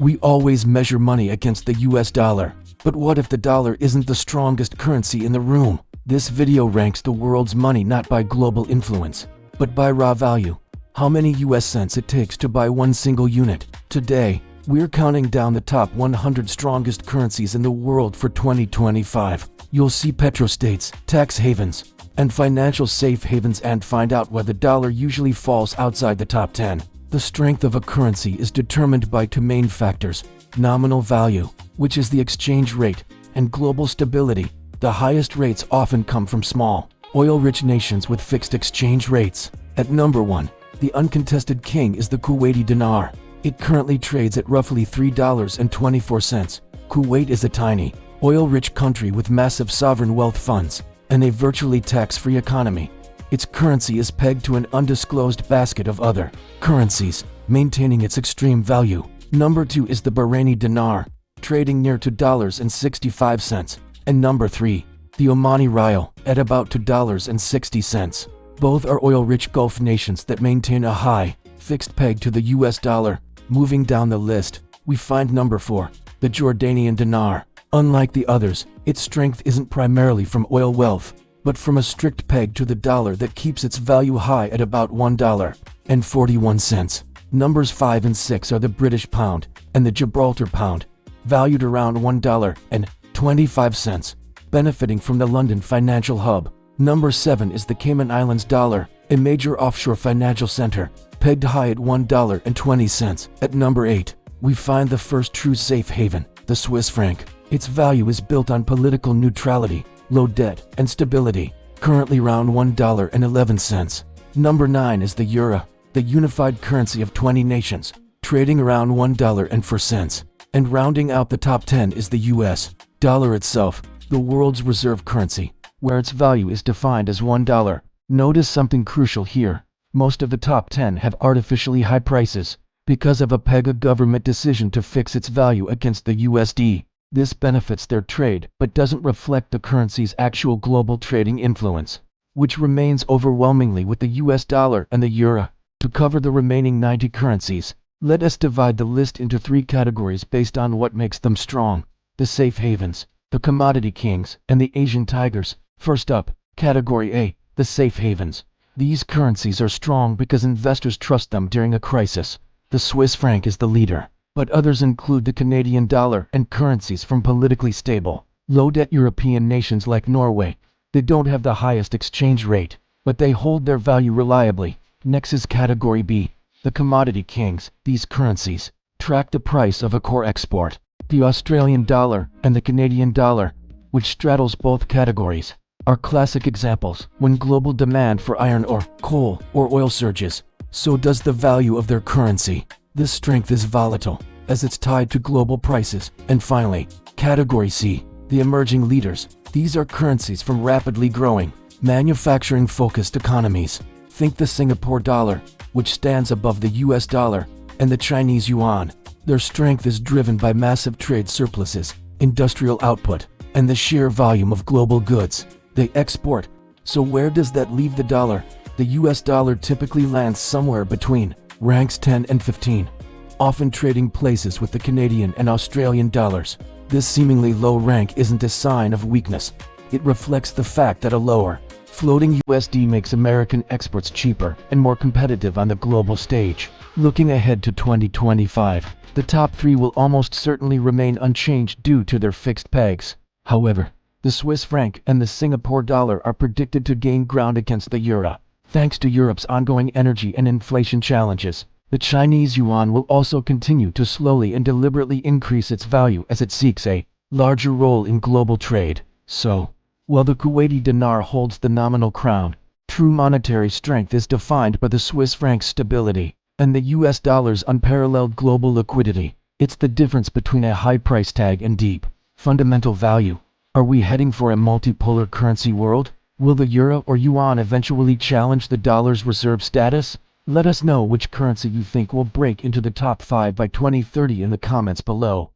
We always measure money against the US dollar. But what if the dollar isn't the strongest currency in the room? This video ranks the world's money not by global influence, but by raw value. How many US cents it takes to buy one single unit. Today, we're counting down the top 100 strongest currencies in the world for 2025. You'll see petrostates, tax havens, and financial safe havens, and find out why the dollar usually falls outside the top 10. The strength of a currency is determined by two main factors: nominal value, which is the exchange rate, and global stability. The highest rates often come from small, oil-rich nations with fixed exchange rates. At number 1, the uncontested king is the Kuwaiti dinar. It currently trades at roughly $3.24. Kuwait is a tiny, oil-rich country with massive sovereign wealth funds and a virtually tax-free economy. Its currency is pegged to an undisclosed basket of other currencies, maintaining its extreme value. Number 2 is the BahrainiDinar, trading near $2.65. And number 3, the Omani rial, at about $2.60. Both are oil-rich Gulf nations that maintain a high, fixed peg to the US dollar. Moving down the list, we find number 4, the Jordanian dinar. Unlike the others, its strength isn't primarily from oil wealth, but from a strict peg to the dollar that keeps its value high at about $1.41. Numbers 5 and 6 are the British pound and the Gibraltar pound, valued around $1.25, benefiting from the London financial hub. Number 7 is the Cayman Islands dollar, a major offshore financial center, pegged high at $1.20. At number 8, we find the first true safe haven, the Swiss franc. Its value is built on political neutrality, low debt, and stability, currently around $1.11. Number 9 is the euro, the unified currency of 20 nations, trading around $1.04. And rounding out the top 10 is the US dollar itself, the world's reserve currency, where its value is defined as $1. Notice something crucial here. Most of the top 10 have artificially high prices because of a government decision to fix its value against the USD. This benefits their trade, but doesn't reflect the currency's actual global trading influence, which remains overwhelmingly with the US dollar and the euro. To cover the remaining 90 currencies, let us divide the list into 3 categories based on what makes them strong: the safe havens, the commodity kings, and the Asian tigers. First up, Category A, the safe havens. These currencies are strong because investors trust them during a crisis. The Swiss franc is the leader, but others include the Canadian dollar and currencies from politically stable, low-debt European nations like Norway. They don't have the highest exchange rate, but they hold their value reliably. Next is Category B, the commodity kings. These currencies track the price of a core export, the Australian dollar and the Canadian dollar, which straddles both categories, are classic examples. When global demand for iron ore, coal, or oil surges, so does the value of their currency. This strength is volatile, as it's tied to global prices. And finally, Category C, the emerging leaders. These are currencies from rapidly growing, manufacturing-focused economies. Think the Singapore dollar, which stands above the US dollar, and the Chinese yuan. Their strength is driven by massive trade surpluses, industrial output, and the sheer volume of global goods they export. So where does that leave the dollar? The US dollar typically lands somewhere between ranks 10 and 15, often trading places with the Canadian and Australian dollars. This seemingly low rank isn't a sign of weakness. It reflects the fact that a lower, floating USD makes American exports cheaper and more competitive on the global stage. Looking ahead to 2025, the top 3 will almost certainly remain unchanged due to their fixed pegs. However, the Swiss franc and the Singapore dollar are predicted to gain ground against the euro, thanks to Europe's ongoing energy and inflation challenges. The Chinese yuan will also continue to slowly and deliberately increase its value as it seeks a larger role in global trade. So, while the Kuwaiti dinar holds the nominal crown, true monetary strength is defined by the Swiss franc's stability and the US dollar's unparalleled global liquidity. It's the difference between a high price tag and deep, fundamental value. Are we heading for a multipolar currency world? Will the euro or yuan eventually challenge the dollar's reserve status? Let us know which currency you think will break into the top 5 by 2030 in the comments below.